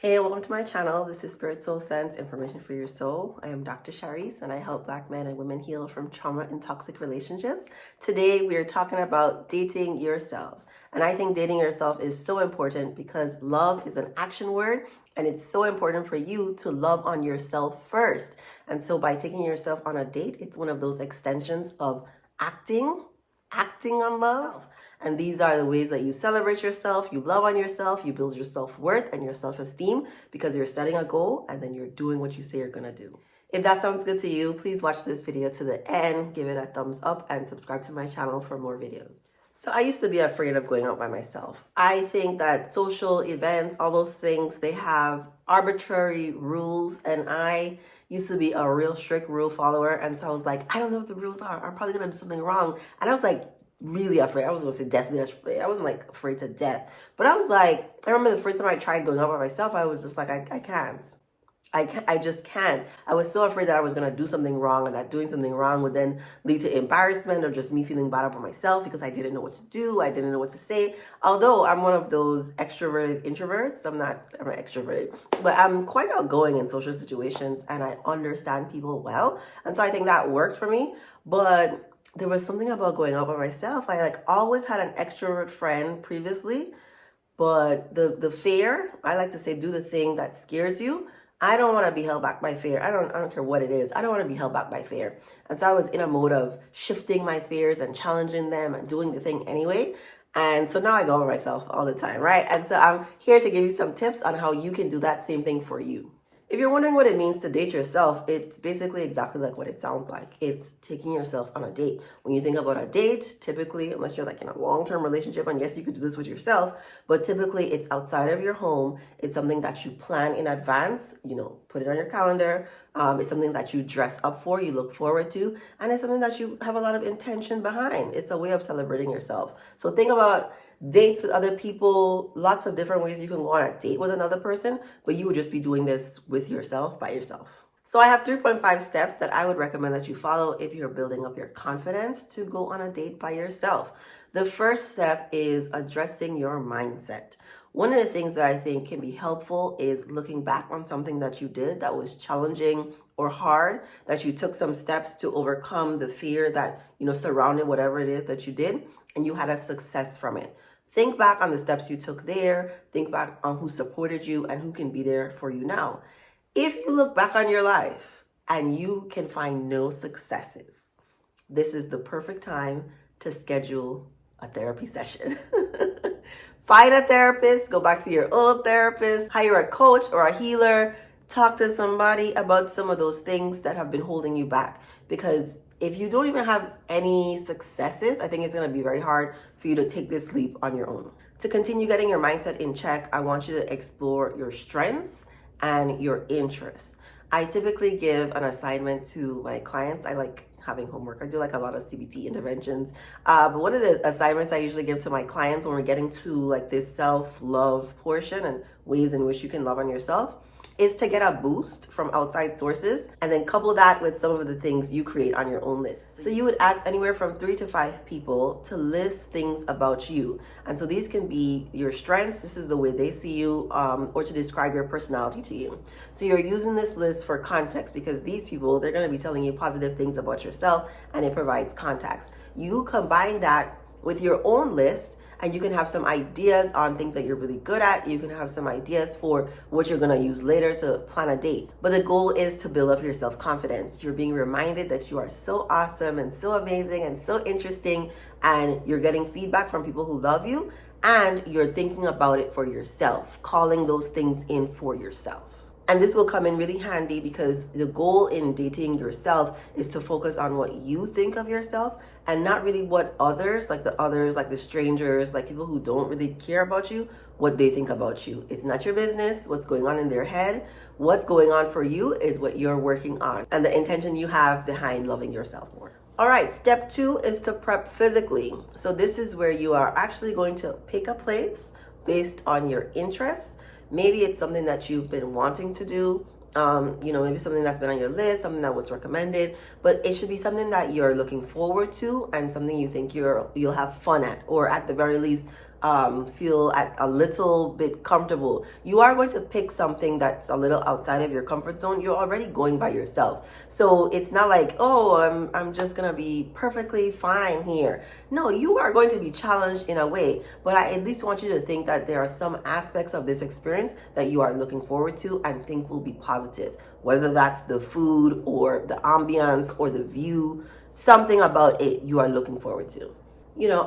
Hey, welcome to my channel. This is Spirit Soul Sense, Information for Your Soul. I am Dr. Sharice and I help Black men and women heal from trauma and toxic relationships. Today we are talking about dating yourself. And I think dating yourself is so important because love is an action word and it's so important for you to love on yourself first. And so by taking yourself on a date, it's one of those extensions of acting on love. And these are the ways that you celebrate yourself, you love on yourself, you build your self-worth and your self-esteem because you're setting a goal and then you're doing what you say you're gonna do. If that sounds good to you, please watch this video to the end, give it a thumbs up and subscribe to my channel for more videos. So I used to be afraid of going out by myself. I think that social events, all those things, they have arbitrary rules and I used to be a real strict rule follower. And so I was like, I don't know what the rules are. I'm probably gonna do something wrong. And I was like, really afraid. I wasn't gonna say deathly afraid. I wasn't like afraid to death. But I was like, I remember the first time I tried going out by myself, I was just like, I can't. I just can't. I was so afraid that I was going to do something wrong and that doing something wrong would then lead to embarrassment or just me feeling bad about myself because I didn't know what to do. I didn't know what to say. Although I'm one of those extroverted introverts. I'm extroverted, but I'm quite outgoing in social situations and I understand people well. And so I think that worked for me. But there was something about going out by myself. I always had an extrovert friend previously, but the fear, I like to say, do the thing that scares you. I don't want to be held back by fear. I don't care what it is. I don't want to be held back by fear. And so I was in a mode of shifting my fears and challenging them and doing the thing anyway. And so now I go over myself all the time, right? And so I'm here to give you some tips on how you can do that same thing for you. If you're wondering what it means to date yourself, it's basically exactly like what it sounds like. It's taking yourself on a date. When you think about a date, typically, unless you're like in a long-term relationship, and yes, you could do this with yourself, but typically it's outside of your home. It's something that you plan in advance, put it on your calendar. It's something that you dress up for, you look forward to, and it's something that you have a lot of intention behind. It's a way of celebrating yourself. So think about dates with other people, lots of different ways you can go on a date with another person, but you would just be doing this with yourself, by yourself. So I have 3.5 steps that I would recommend that you follow if you're building up your confidence to go on a date by yourself. The first step is addressing your mindset. One of the things that I think can be helpful is looking back on something that you did that was challenging or hard, that you took some steps to overcome the fear that, surrounded whatever it is that you did, and you had a success from it. Think back on the steps you took there. Think back on who supported you and who can be there for you now. If you look back on your life and you can find no successes, this is the perfect time to schedule a therapy session. Find a therapist, go back to your old therapist, hire a coach or a healer, talk to somebody about some of those things that have been holding you back. Because if you don't even have any successes, I think it's going to be very hard for you to take this leap on your own. To continue getting your mindset in check, I want you to explore your strengths and your interests. I typically give an assignment to my clients. I like having homework. I do like a lot of CBT interventions. But one of the assignments I usually give to my clients when we're getting to this self-love portion and ways in which you can love on yourself is to get a boost from outside sources and then couple that with some of the things you create on your own list. So you would ask anywhere from 3 to 5 people to list things about you. And so these can be your strengths, this is the way they see you, or to describe your personality to you. So you're using this list for context because these people, they're gonna be telling you positive things about yourself and it provides context. You combine that with your own list and you can have some ideas on things that you're really good at. You can have some ideas for what you're gonna use later to plan a date. But the goal is to build up your self-confidence. You're being reminded that you are so awesome and so amazing and so interesting, and you're getting feedback from people who love you, and you're thinking about it for yourself, calling those things in for yourself. And this will come in really handy because the goal in dating yourself is to focus on what you think of yourself and not really what others, like the strangers, like people who don't really care about you, what they think about you. It's not your business what's going on in their head. What's going on for you is what you're working on and the intention you have behind loving yourself more. All right, step 2 is to prep physically. So this is where you are actually going to pick a place based on your interests. Maybe it's something that you've been wanting to do, maybe something that's been on your list, something that was recommended, but it should be something that you're looking forward to and something you think you'll have fun at, or at the very least, feel a little bit comfortable, you are going to pick something that's a little outside of your comfort zone. You're already going by yourself. So it's not like, oh, I'm just going to be perfectly fine here. No, you are going to be challenged in a way. But I at least want you to think that there are some aspects of this experience that you are looking forward to and think will be positive. Whether that's the food or the ambiance or the view, something about it you are looking forward to.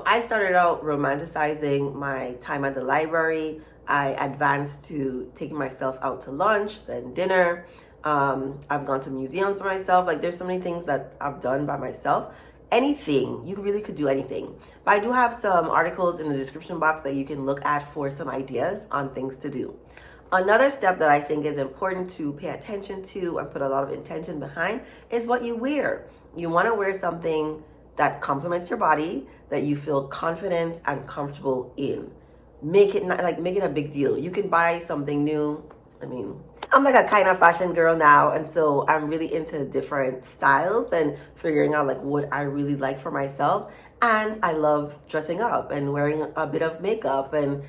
I started out romanticizing my time at the library. I advanced to taking myself out to lunch, then dinner. I've gone to museums by myself. Like, there's so many things that I've done by myself. Anything, you really could do anything. But I do have some articles in the description box that you can look at for some ideas on things to do. Another step that I think is important to pay attention to and put a lot of intention behind is what you wear. You want to wear something that complements your body, that you feel confident and comfortable in. Make it a big deal. You can buy something new. I'm like a kind of fashion girl now, and so I'm really into different styles and figuring out like what I really like for myself. And I love dressing up and wearing a bit of makeup and,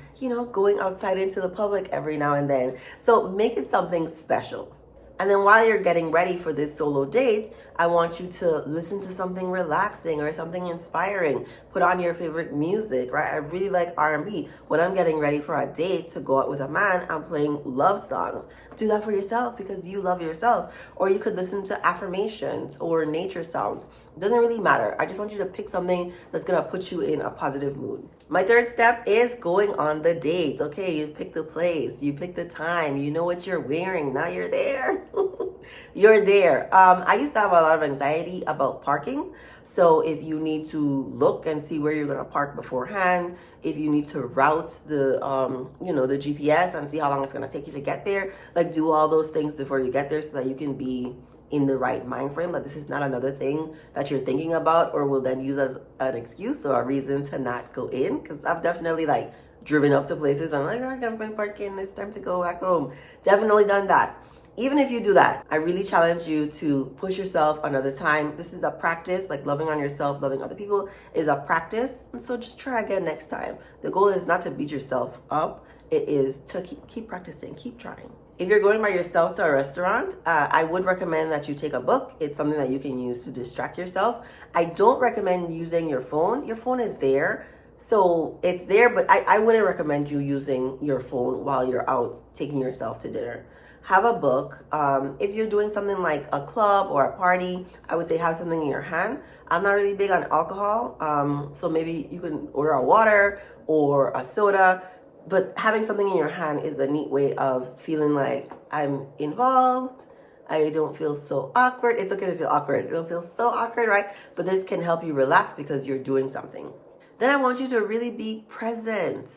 going outside into the public every now and then. So make it something special. And then while you're getting ready for this solo date, I want you to listen to something relaxing or something inspiring. Put on your favorite music, right? I really like R&B. When I'm getting ready for a date to go out with a man, I'm playing love songs. Do that for yourself because you love yourself. Or you could listen to affirmations or nature sounds. It doesn't really matter. I just want you to pick something that's going to put you in a positive mood. My third step is going on the date. Okay, you've picked the place, you picked the time, you know what you're wearing. Now you're there. You're there. I used to have a lot of anxiety about parking. So if you need to look and see where you're going to park beforehand, if you need to route the GPS and see how long it's going to take you to get there, like do all those things before you get there so that you can be in the right mind frame, that this is not another thing that you're thinking about or will then use as an excuse or a reason to not go in. Because I've definitely driven up to places. I'm like, oh, I can't find parking. It's time to go back home. Definitely done that. Even if you do that, I really challenge you to push yourself another time. This is a practice, like loving on yourself, loving other people is a practice. And so just try again next time. The goal is not to beat yourself up. It is to keep practicing, keep trying. If you're going by yourself to a restaurant, I would recommend that you take a book. It's something that you can use to distract yourself. I don't recommend using your phone. Your phone is there. So it's there, but I wouldn't recommend you using your phone while you're out taking yourself to dinner. Have a book. If you're doing something like a club or a party, I would say have something in your hand. I'm not really big on alcohol, so maybe you can order a water or a soda, but having something in your hand is a neat way of feeling like I'm involved. I don't feel so awkward. It's okay to feel awkward. You don't feel so awkward, right? But this can help you relax because you're doing something. Then I want you to really be present,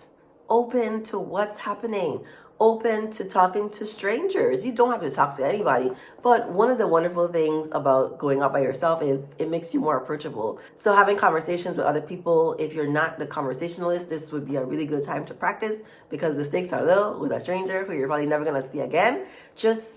open to what's happening, open to talking to strangers. You don't have to talk to anybody, but one of the wonderful things about going out by yourself is it makes you more approachable. So having conversations with other people, if you're not the conversationalist, this would be a really good time to practice because the stakes are little with a stranger who you're probably never going to see again. Just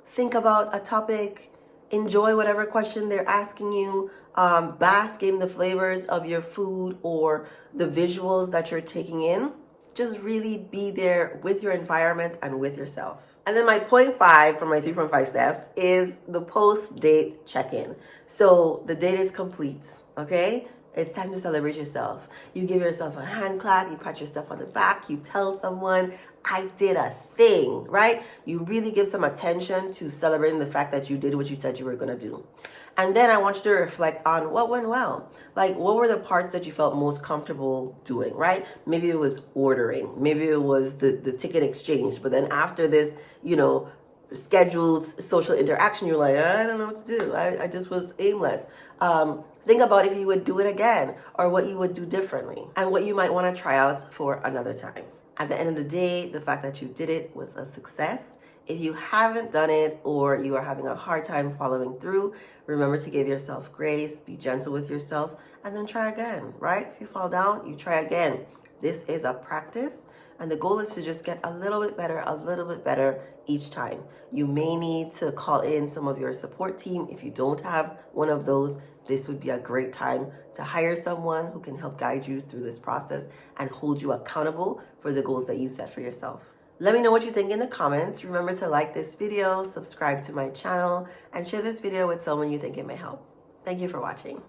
think about a topic, enjoy whatever question they're asking you, bask in the flavors of your food or the visuals that you're taking in. Just really be there with your environment and with yourself. And then my point 5 from my 3.5 steps is the post-date check-in. So the date is complete, okay? It's time to celebrate yourself. You give yourself a hand clap, you pat yourself on the back, you tell someone, I did a thing, right? You really give some attention to celebrating the fact that you did what you said you were gonna do. And then I want you to reflect on what went well. Like, what were the parts that you felt most comfortable doing, right? Maybe it was ordering. Maybe it was the ticket exchange. But then after this, scheduled social interaction, you're like, I don't know what to do. I just was aimless. Think about if you would do it again or what you would do differently and what you might want to try out for another time. At the end of the day, the fact that you did it was a success. If you haven't done it or you are having a hard time following through, remember to give yourself grace, be gentle with yourself, and then try again, right? If you fall down, you try again. This is a practice, And the goal is to just get a little bit better each time. You may need to call in some of your support team. If you don't have one of those, this would be a great time to hire someone who can help guide you through this process and hold you accountable for the goals that you set for yourself. Let me know what you think in the comments. Remember to like this video, subscribe to my channel, and share this video with someone you think it may help. Thank you for watching.